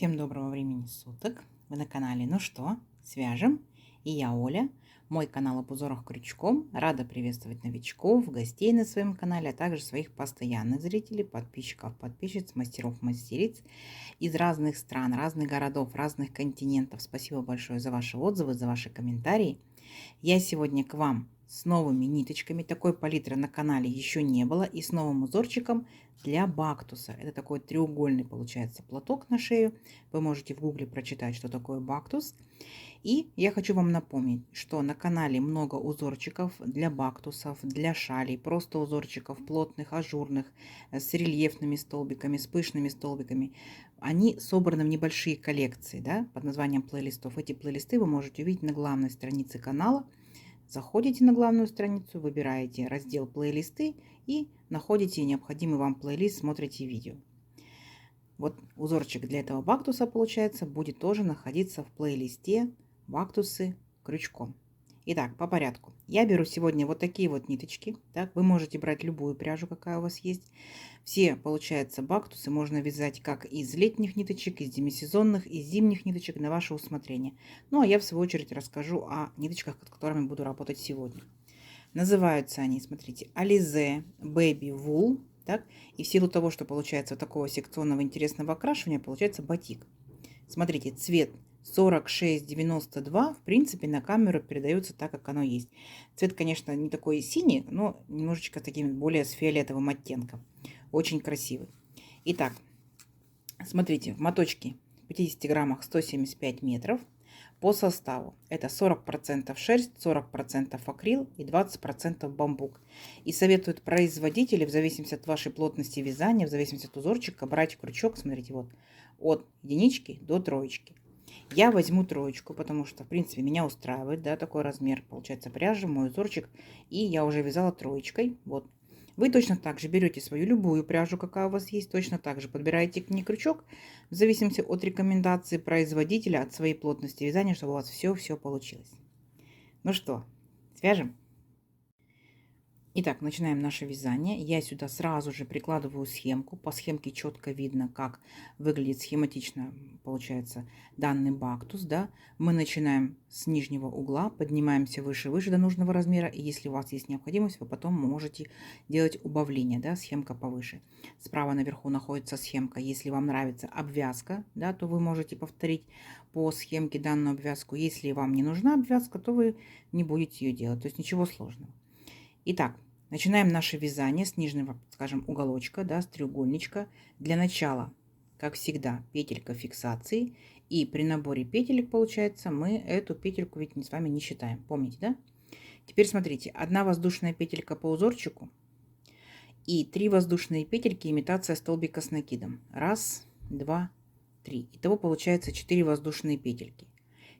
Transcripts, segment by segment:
Всем доброго времени суток. Вы на канале «Ну что, свяжем?» И я Оля. Мой канал об узорах крючком. Рада приветствовать новичков, гостей на своем канале, а также своих постоянных зрителей, подписчиков, подписчиц, мастеров, мастериц из разных стран, разных городов, разных континентов. Спасибо большое за ваши отзывы, за ваши комментарии. Я сегодня к вам с новыми ниточками. Такой палитры на канале еще не было. И с новым узорчиком для бактуса. Это такой треугольный получается платок на шею. Вы можете в гугле прочитать, что такое бактус. И я хочу вам напомнить, что на канале много узорчиков для бактусов, для шалей, просто узорчиков плотных, ажурных, с рельефными столбиками, с пышными столбиками. Они собраны в небольшие коллекции, да, под названием плейлистов. Эти плейлисты вы можете увидеть на главной странице канала. Заходите на главную страницу, выбираете раздел плейлисты и находите необходимый вам плейлист, смотрите видео. Вот узорчик для этого бактуса, получается, будет тоже находиться в плейлисте бактусы крючком. Итак, по порядку. Я беру сегодня вот такие вот ниточки. Так, вы можете брать любую пряжу, какая у вас есть. Все, получается, бактусы можно вязать как из летних ниточек, из демисезонных, из зимних ниточек на ваше усмотрение. Ну, а я, в свою очередь, расскажу о ниточках, с которыми буду работать сегодня. Называются они, смотрите, Alize Baby Wool. Так? И в силу того, что получается такого секционного интересного окрашивания, получается батик. Смотрите, цвет 4692, в принципе, на камеру передается так, как оно есть. Цвет, конечно, не такой синий, но немножечко таким более с фиолетовым оттенком. Очень красивый. Итак, смотрите, в моточке 50 граммах 175 метров. По составу это 40% шерсть, 40% акрил и 20% бамбук. И советуют производители, в зависимости от вашей плотности вязания, в зависимости от узорчика, брать крючок, смотрите, вот от единички до троечки. Я возьму троечку, потому что, в принципе, меня устраивает, да, такой размер, получается, пряжи, мой узорчик. И я уже вязала троечкой, вот. Вы точно так же берете свою любую пряжу, какая у вас есть, точно так же подбираете к ней крючок, в зависимости от рекомендаций производителя, от своей плотности вязания, чтобы у вас все получилось. Ну что, свяжем? Итак, начинаем наше вязание. Я сюда сразу же прикладываю схемку. По схемке четко видно, как выглядит схематично, получается, данный бактус. Да? Мы начинаем с нижнего угла, поднимаемся выше до нужного размера. И если у вас есть необходимость, вы потом можете делать убавление, да? Схемка повыше. Справа наверху находится схемка. Если вам нравится обвязка, да, то вы можете повторить по схемке данную обвязку. Если вам не нужна обвязка, то вы не будете ее делать. То есть ничего сложного. Итак, начинаем наше вязание с нижнего, скажем, уголочка, да, с треугольничка. Для начала, как всегда, петелька фиксации. И при наборе петелек, получается, мы эту петельку ведь с вами не считаем. Помните, да? Теперь смотрите, одна воздушная петелька по узорчику и 3 воздушные петельки, имитация столбика с накидом. Раз, два, три. Итого получается 4 воздушные петельки.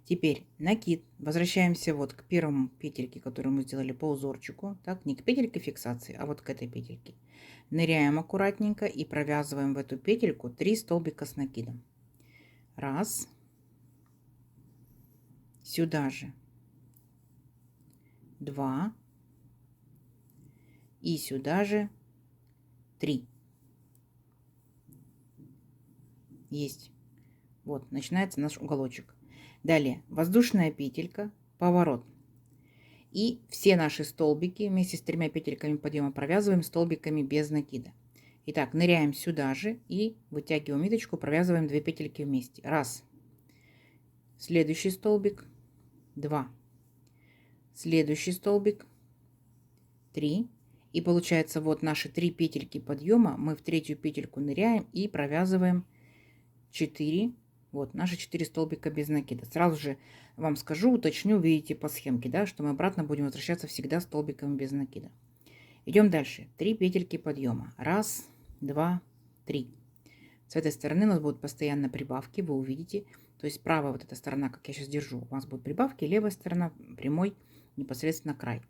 Теперь накид. Возвращаемся вот к первому петельке, которую мы сделали по узорчику. Так, не к петельке фиксации, а вот к этой петельке. Ныряем аккуратненько и провязываем в эту петельку 3 столбика с накидом. Раз. Сюда же. 2. И сюда же 3. Есть. Вот, начинается наш уголочек. Далее воздушная петелька, поворот. И все наши столбики вместе с 3 петельками подъема провязываем столбиками без накида. Итак, ныряем сюда же и вытягиваем ниточку, провязываем 2 петельки вместе. Раз. Следующий столбик. 2. Следующий столбик. 3. И получается вот наши 3 петельки подъема. Мы в третью петельку ныряем и провязываем 4. Вот наши 4 столбика без накида. Сразу же вам скажу, уточню, видите по схемке, да, что мы обратно будем возвращаться всегда столбиками без накида. Идем дальше. 3 петельки подъема. Раз, два, три. С этой стороны у нас будут постоянно прибавки, вы увидите. То есть правая вот эта сторона, как я сейчас держу, у вас будут прибавки, левая сторона прямой, непосредственно край.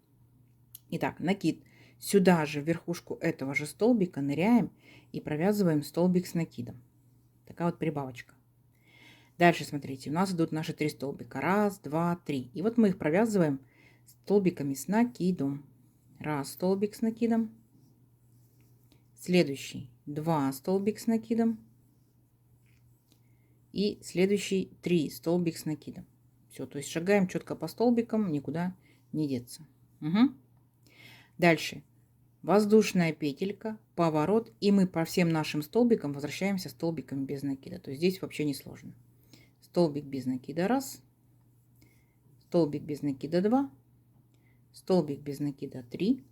Итак, накид. Сюда же, в верхушку этого же столбика ныряем и провязываем столбик с накидом. Такая вот прибавочка. Дальше, смотрите, у нас идут наши 3 столбика. Раз, два, три. И вот мы их провязываем столбиками с накидом. Раз столбик с накидом. Следующий. 2 столбик с накидом. И следующий 3 столбик с накидом. Все, то есть шагаем четко по столбикам, никуда не деться. Угу. Дальше воздушная петелька, поворот, и мы по всем нашим столбикам возвращаемся столбиками без накида. То есть здесь вообще не сложно. Столбик без накида 1, столбик без накида 2, столбик без накида 3,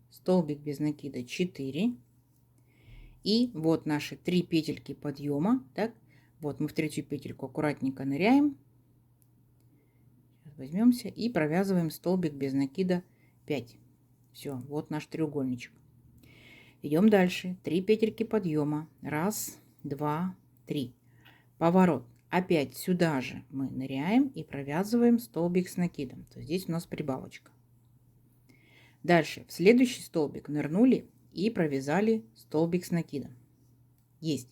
столбик без накида 4. И вот наши 3 петельки подъема. Так, вот мы в третью петельку аккуратненько ныряем. Сейчас возьмемся и провязываем столбик без накида 5. Все, вот наш треугольничек. Идем дальше. 3 петельки подъема. 1, 2, 3. Поворот. Опять сюда же мы ныряем и провязываем столбик с накидом. То есть здесь у нас прибавочка. Дальше в следующий столбик нырнули и провязали столбик с накидом. Есть.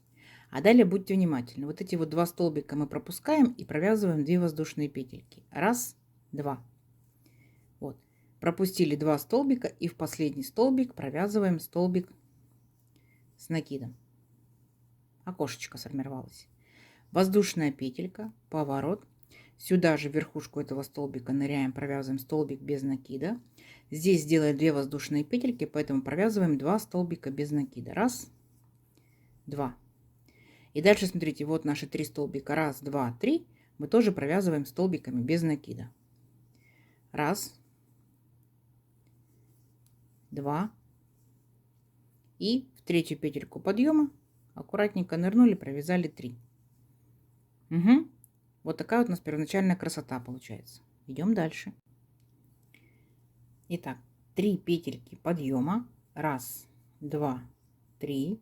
А далее будьте внимательны. Вот эти вот 2 столбика мы пропускаем и провязываем 2 воздушные петельки. 1, 2. Вот. Пропустили 2 столбика и в последний столбик провязываем столбик с накидом. Окошечко сформировалось. Воздушная петелька, поворот. Сюда же в верхушку этого столбика ныряем, провязываем столбик без накида. Здесь сделаем 2 воздушные петельки, поэтому провязываем 2 столбика без накида. 1, 2. И дальше смотрите, вот наши 3 столбика. 1, 2, 3. Мы тоже провязываем столбиками без накида. 1, 2. И в третью петельку подъема аккуратненько нырнули, провязали 3. Угу. Вот такая вот у нас первоначальная красота получается. Идем дальше. Итак, 3 петельки подъема. 1, 2, 3.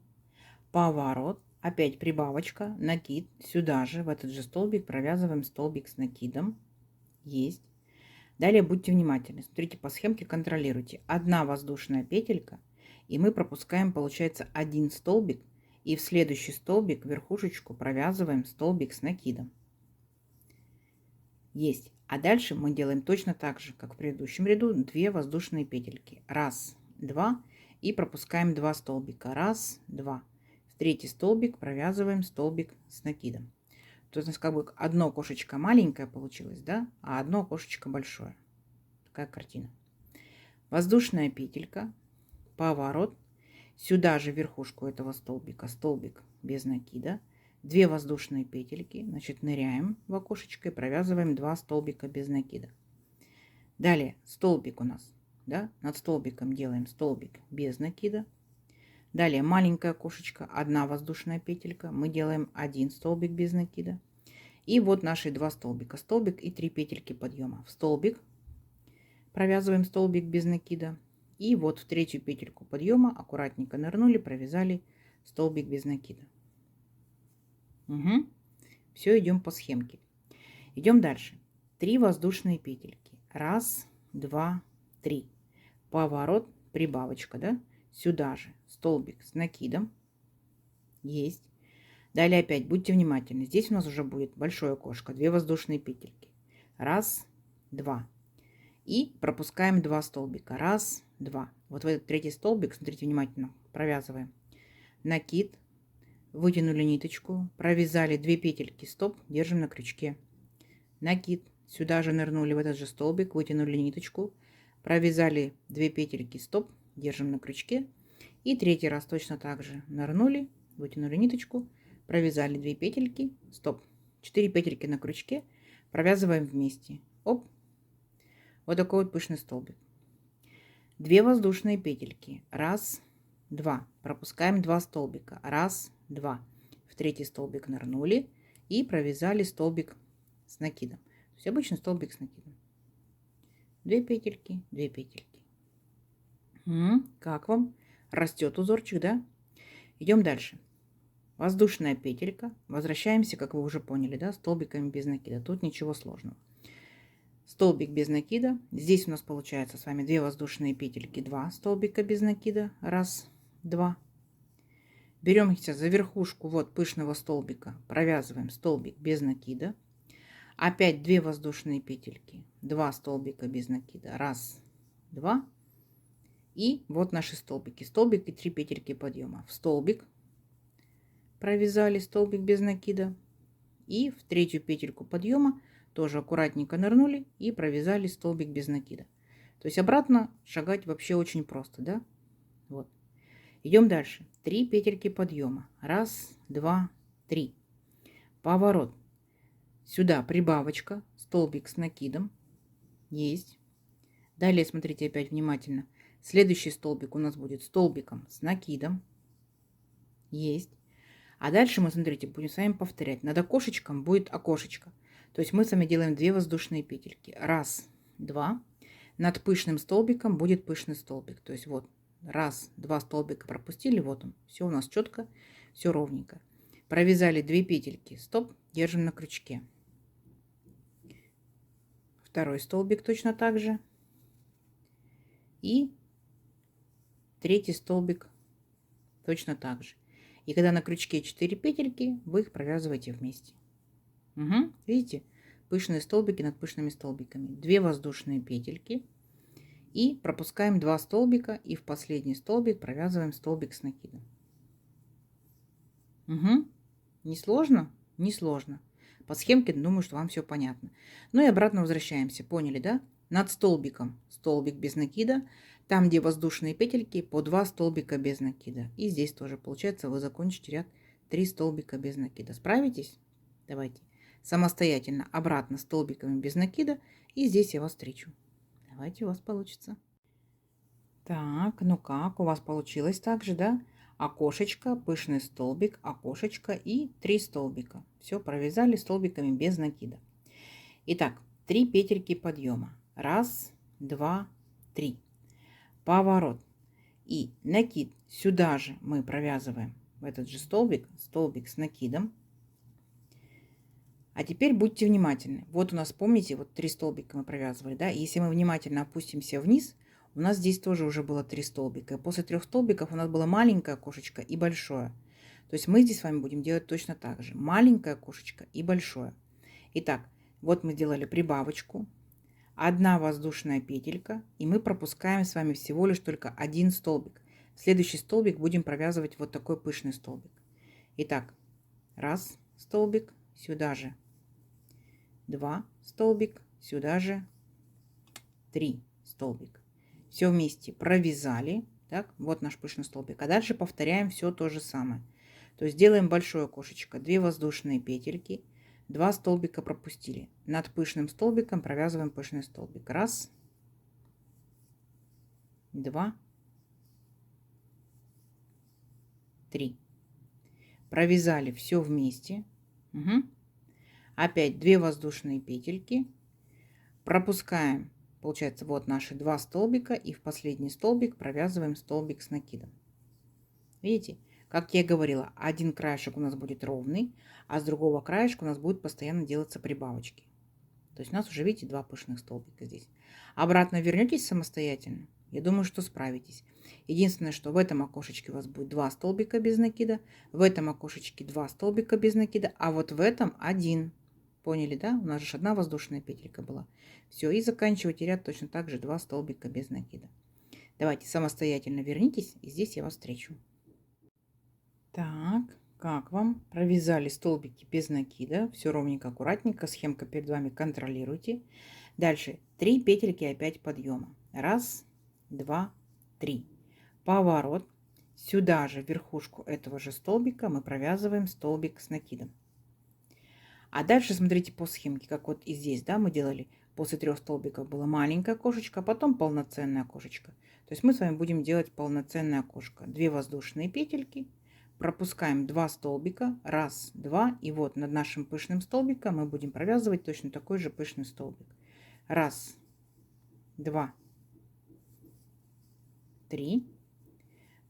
Поворот. Опять прибавочка, накид. Сюда же, в этот же столбик, провязываем столбик с накидом. Есть. Далее будьте внимательны. Смотрите по схемке, контролируйте. 1 воздушная петелька. И мы пропускаем, получается, 1 столбик. И в следующий столбик, верхушечку, провязываем столбик с накидом. Есть. А дальше мы делаем точно так же, как в предыдущем ряду. 2 воздушные петельки. 1, 2. И пропускаем 2 столбика. 1, 2. В третий столбик провязываем столбик с накидом. То есть у нас как бы одно окошечко маленькое получилось, да? А одно окошечко большое. Такая картина. Воздушная петелька. Поворот. Сюда же верхушку этого столбика столбик без накида. 2 воздушные петельки. Значит, ныряем в окошечко и провязываем 2 столбика без накида. Далее столбик у нас. Да? Над столбиком делаем столбик без накида. Далее маленькое окошечко, 1 воздушная петелька. Мы делаем 1 столбик без накида. И вот наши 2 столбика. Столбик и 3 петельки подъема. В столбик провязываем столбик без накида. И вот в третью петельку подъема аккуратненько нырнули, провязали столбик без накида. Угу. Все, идем по схемке. Идем дальше. 3 воздушные петельки. 1, 2, 3. Поворот, прибавочка, да? Сюда же столбик с накидом. Есть. Далее опять будьте внимательны. Здесь у нас уже будет большое окошко. 2 воздушные петельки. 1, 2. И пропускаем 2 столбика. 1, 2. Вот в этот третий столбик, смотрите внимательно, провязываем накид, вытянули ниточку, провязали 2 петельки, стоп, держим на крючке. Накид, сюда же нырнули в этот же столбик, вытянули ниточку, провязали 2 петельки, стоп, держим на крючке. И третий раз точно так же нырнули, вытянули ниточку, провязали 2 петельки, стоп, 4 петельки на крючке, провязываем вместе. Оп. Вот такой вот пышный столбик. 2 воздушные петельки. 1, 2. Пропускаем 2 столбика. 1, 2. В третий столбик нырнули и провязали столбик с накидом. То есть обычный столбик с накидом. 2 петельки, 2 петельки. Как вам? Растет узорчик, да? Идем дальше. Воздушная петелька. Возвращаемся, как вы уже поняли, да, столбиками без накида. Тут ничего сложного. Столбик без накида. Здесь у нас получается с вами 2 воздушные петельки, 2 столбика без накида. 1, 2. Берем сейчас за верхушку вот пышного столбика, провязываем столбик без накида. Опять 2 воздушные петельки, 2 столбика без накида. 1, 2. И вот наши столбики. Столбик и 3 петельки подъема. В столбик провязали столбик без накида. И в третью петельку подъема тоже аккуратненько нырнули и провязали столбик без накида. То есть обратно шагать вообще очень просто, да? Вот. Идем дальше. 3 петельки подъема. Раз, два, три. Поворот. Сюда прибавочка, столбик с накидом. Есть. Далее смотрите опять внимательно. Следующий столбик у нас будет столбиком с накидом. Есть. А дальше мы, смотрите, будем с вами повторять. Над окошечком будет окошечко. То есть мы с вами делаем 2 воздушные петельки. Раз, два. Над пышным столбиком будет пышный столбик. То есть вот раз, два столбика пропустили. Вот он. Все у нас четко, все ровненько. Провязали 2 петельки. Стоп. Держим на крючке. Второй столбик точно так же. И третий столбик точно так же. И когда на крючке 4 петельки, вы их провязываете вместе. Угу. Видите? Пышные столбики над пышными столбиками. 2 воздушные петельки. И пропускаем 2 столбика. И в последний столбик провязываем столбик с накидом. Угу. Не сложно? Не сложно. По схемке, думаю, что вам все понятно. Ну и обратно возвращаемся. Поняли, да? Над столбиком столбик без накида. Там, где воздушные петельки, по 2 столбика без накида. И здесь тоже получается, вы закончите ряд 3 столбика без накида. Справитесь? Давайте. Самостоятельно обратно столбиками без накида. И здесь я вас встречу. Давайте, у вас получится. Так, ну как, у вас получилось так же, да? Окошечко, пышный столбик, окошечко и 3 столбика. Все провязали столбиками без накида. Итак, 3 петельки подъема. Раз, два, три. Поворот. И накид сюда же мы провязываем в этот же столбик, столбик с накидом. А теперь будьте внимательны. Вот у нас, помните, вот 3 столбика мы провязывали, да? Если мы внимательно опустимся вниз, у нас здесь тоже уже было 3 столбика. И после 3 столбиков у нас было маленькое окошечко и большое. То есть мы здесь с вами будем делать точно так же. Маленькое окошечко и большое. Итак, вот мы сделали прибавочку. 1 воздушная петелька. И мы пропускаем с вами всего лишь только 1 столбик. В следующий столбик будем провязывать вот такой пышный столбик. Итак, раз столбик, сюда же 2 столбик, сюда же 3 столбик. Все вместе провязали. Так, вот наш пышный столбик. А дальше повторяем все то же самое. То есть делаем большое окошечко, 2 воздушные петельки, 2 столбика пропустили. Над пышным столбиком провязываем пышный столбик. Раз, два, три. Провязали все вместе. Угу. Опять 2 воздушные петельки. Пропускаем. Получается, вот наши 2 столбика. И в последний столбик провязываем столбик с накидом. Видите? Как я и говорила, один краешек у нас будет ровный, а с другого краешка у нас будет постоянно делаться прибавочки. То есть у нас уже, видите, 2 пышных столбика здесь. Обратно вернетесь самостоятельно. Я думаю, что справитесь. Единственное, что в этом окошечке у вас будет 2 столбика без накида, в этом окошечке 2 столбика без накида, а вот в этом 1. Поняли, да? У нас же 1 воздушная петелька была. Все, и заканчивайте ряд точно так же 2 столбика без накида. Давайте самостоятельно вернитесь, и здесь я вас встречу. Так, как вам? Провязали столбики без накида. Все ровненько, аккуратненько. Схемка перед вами, контролируйте. Дальше 3 петельки опять подъема. Раз, два, три. Поворот. Сюда же, в верхушку этого же столбика, мы провязываем столбик с накидом. А дальше смотрите по схемке, как вот и здесь, да, мы делали. После 3 столбиков было маленькое окошечко, а потом полноценное окошечко. То есть мы с вами будем делать полноценное окошко. 2 воздушные петельки. Пропускаем 2 столбика, раз, два, и вот над нашим пышным столбиком мы будем провязывать точно такой же пышный столбик. Раз, два, три,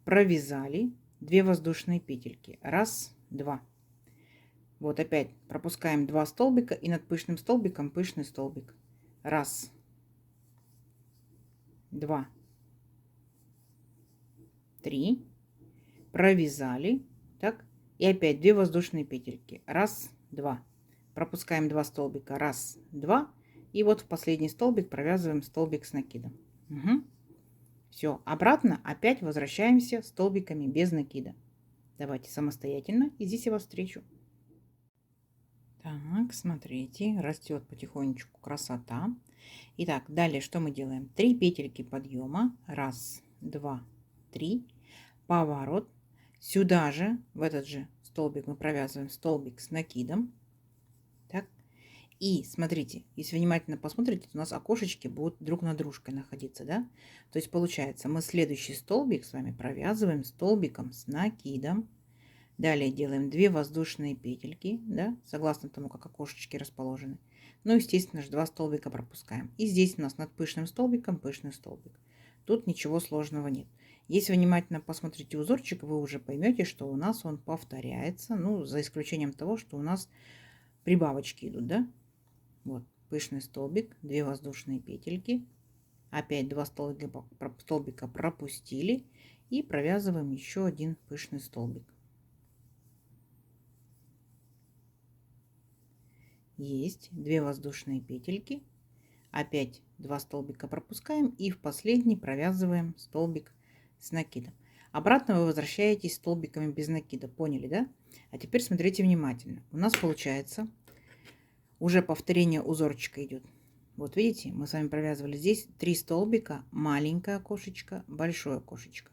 провязали 2 воздушные петельки, раз, два. Вот опять пропускаем 2 столбика и над пышным столбиком пышный столбик. Раз, два, три. Провязали, так, и опять 2 воздушные петельки, раз, два, пропускаем 2 столбика, раз, два, и вот в последний столбик провязываем столбик с накидом. Угу. Все, обратно опять возвращаемся столбиками без накида. Давайте самостоятельно, и здесь я вас встречу. Так, смотрите, растет потихонечку красота. Итак, далее что мы делаем? 3 петельки подъема. Раз, два, три. Поворот. Сюда же, в этот же столбик мы провязываем столбик с накидом. Так. И смотрите, если внимательно посмотрите, у нас окошечки будут друг над дружкой находиться, да? То есть получается, мы следующий столбик с вами провязываем столбиком с накидом. Далее делаем 2 воздушные петельки, да, согласно тому, как окошечки расположены. Ну, естественно же, 2 столбика пропускаем. И здесь у нас над пышным столбиком пышный столбик. Тут ничего сложного нет. Если внимательно посмотрите узорчик, вы уже поймете, что у нас он повторяется, ну, за исключением того, что у нас прибавочки идут, да. Вот, пышный столбик, 2 воздушные петельки, опять 2 столбика пропустили и провязываем еще один пышный столбик. Есть 2 воздушные петельки, опять 2 столбика пропускаем и в последний провязываем столбик с накидом. Обратно вы возвращаетесь столбиками без накида, поняли, да? А теперь смотрите внимательно. У нас получается уже повторение узорчика идет. Вот видите, мы с вами провязывали здесь 3 столбика, маленькое окошечко, большое окошечко.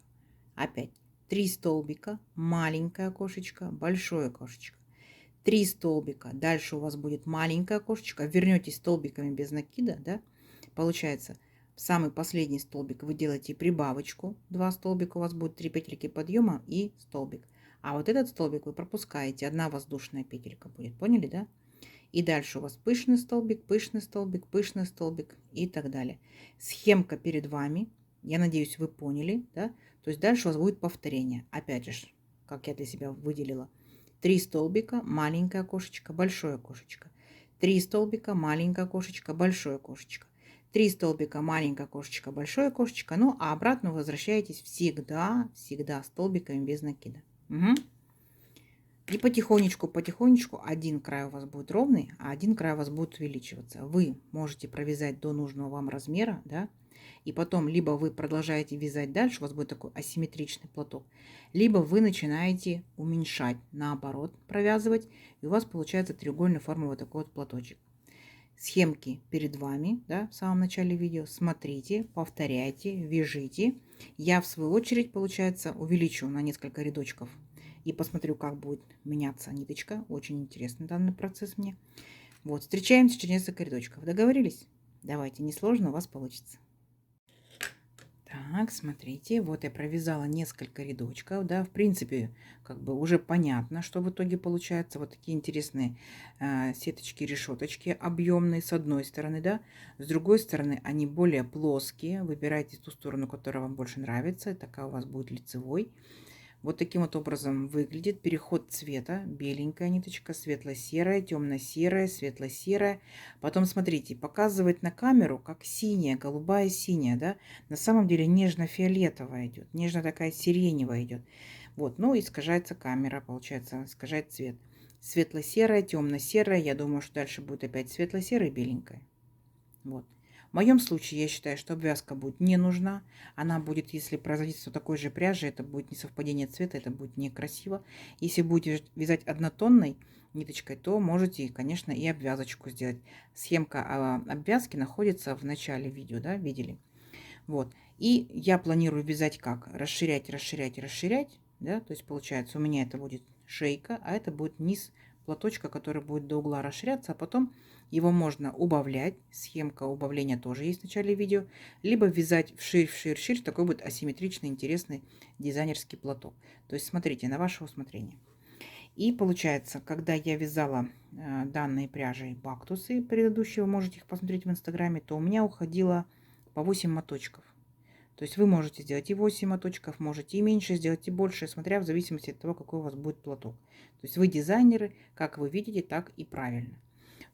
Опять 3 столбика, маленькое окошечко, большое окошечко. 3 столбика, дальше у вас будет маленькое окошечко, вернетесь столбиками без накида, да, получается, в самый последний столбик вы делаете прибавочку, 2 столбика, у вас будет 3 петельки подъема и столбик, а вот этот столбик вы пропускаете, 1 воздушная петелька будет, поняли, да? И дальше у вас пышный столбик, пышный столбик, пышный столбик и так далее. Схемка перед вами, я надеюсь, вы поняли, да? То есть дальше у вас будет повторение, опять же, как я для себя выделила. 3 столбика, маленькое окошечко, большое окошечко. 3 столбика, маленькое окошечко, большое окошечко. 3 столбика, маленькое окошечко, большое окошечко. Ну, а обратно возвращаетесь всегда столбиками без накида. Угу. И потихонечку один край у вас будет ровный, а один край у вас будет увеличиваться. Вы можете провязать до нужного вам размера, да, и потом либо вы продолжаете вязать дальше, у вас будет такой асимметричный платок, либо вы начинаете уменьшать, наоборот, провязывать, и у вас получается треугольной формы вот такой вот платочек. Схемки перед вами, да, в самом начале видео. Смотрите, повторяйте, вяжите. Я, в свою очередь, получается, увеличу на несколько рядочков и посмотрю, как будет меняться ниточка. Очень интересный данный процесс мне. Вот, встречаемся через несколько рядочков. Договорились? Давайте, несложно, у вас получится. Так, смотрите, вот я провязала несколько рядочков, да, в принципе, как бы уже понятно, что в итоге получается. Вот такие интересные сеточки, решеточки объемные с одной стороны, да, с другой стороны они более плоские. Выбирайте ту сторону, которая вам больше нравится, такая у вас будет лицевой. Вот таким вот образом выглядит переход цвета. Беленькая ниточка, светло-серая, темно-серая, светло-серая. Потом, смотрите, показывает на камеру, как синяя, голубая, синяя, да. На самом деле нежно-фиолетовая идет, нежно такая сиреневая идет. Вот, ну, искажается камера, получается, искажает цвет. Светло-серая, темно-серая. Я думаю, что дальше будет опять светло-серая, беленькая. Вот. В моем случае я считаю, что обвязка будет не нужна. Она будет, если производится такой же пряжи, это будет не совпадение цвета, это будет некрасиво. Если будете вязать однотонной ниточкой, то можете, конечно, и обвязочку сделать. Схемка обвязки находится в начале видео, да, видели? Вот. И я планирую вязать как? Расширять, расширять, расширять, да, то есть получается у меня это будет шейка, а это будет низ платочка, который будет до угла расширяться, а потом его можно убавлять. Схемка убавления тоже есть в начале видео. Либо вязать вширь, вширь, вширь. Такой будет асимметричный, интересный дизайнерский платок. То есть смотрите, на ваше усмотрение. И получается, когда я вязала данные пряжи бактусы предыдущие, вы можете их посмотреть в инстаграме, то у меня уходило по 8 моточков. То есть вы можете сделать и 8 моточков, можете и меньше сделать, и больше, смотря в зависимости от того, какой у вас будет платок. То есть вы дизайнеры, как вы видите, так и правильно.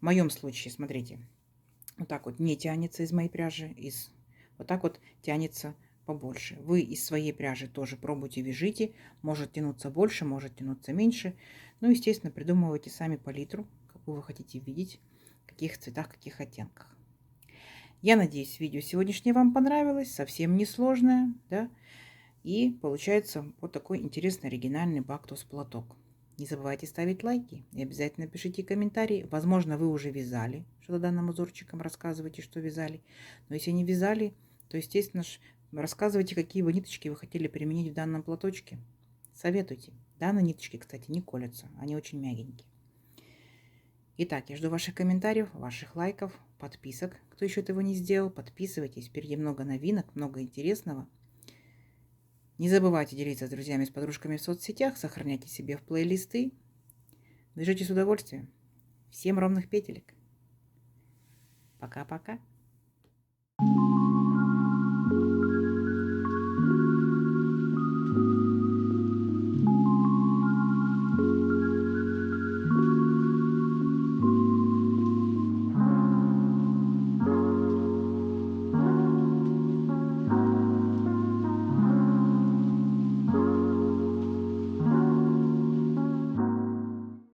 В моем случае, смотрите, вот так вот не тянется из моей пряжи, вот так вот тянется побольше. Вы из своей пряжи тоже пробуйте, вяжите. Может тянуться больше, может тянуться меньше. Ну, естественно, придумывайте сами палитру, какую вы хотите видеть, в каких цветах, каких оттенках. Я надеюсь, видео сегодняшнее вам понравилось, совсем несложное, да? И получается вот такой интересный оригинальный бактус платок. Не забывайте ставить лайки и обязательно пишите комментарии. Возможно, вы уже вязали что-то данным узорчиком, рассказывайте, что вязали. Но если не вязали, то, естественно, рассказывайте, какие вы ниточки вы хотели применить в данном платочке. Советуйте. Данные ниточки, кстати, не колятся, они очень мягенькие. Итак, я жду ваших комментариев, ваших лайков, подписок. Кто еще этого не сделал, подписывайтесь. Впереди много новинок, много интересного. Не забывайте делиться с друзьями, с подружками в соцсетях, сохраняйте себе в плейлисты. Вяжите с удовольствием. Всем ровных петелек. Пока-пока.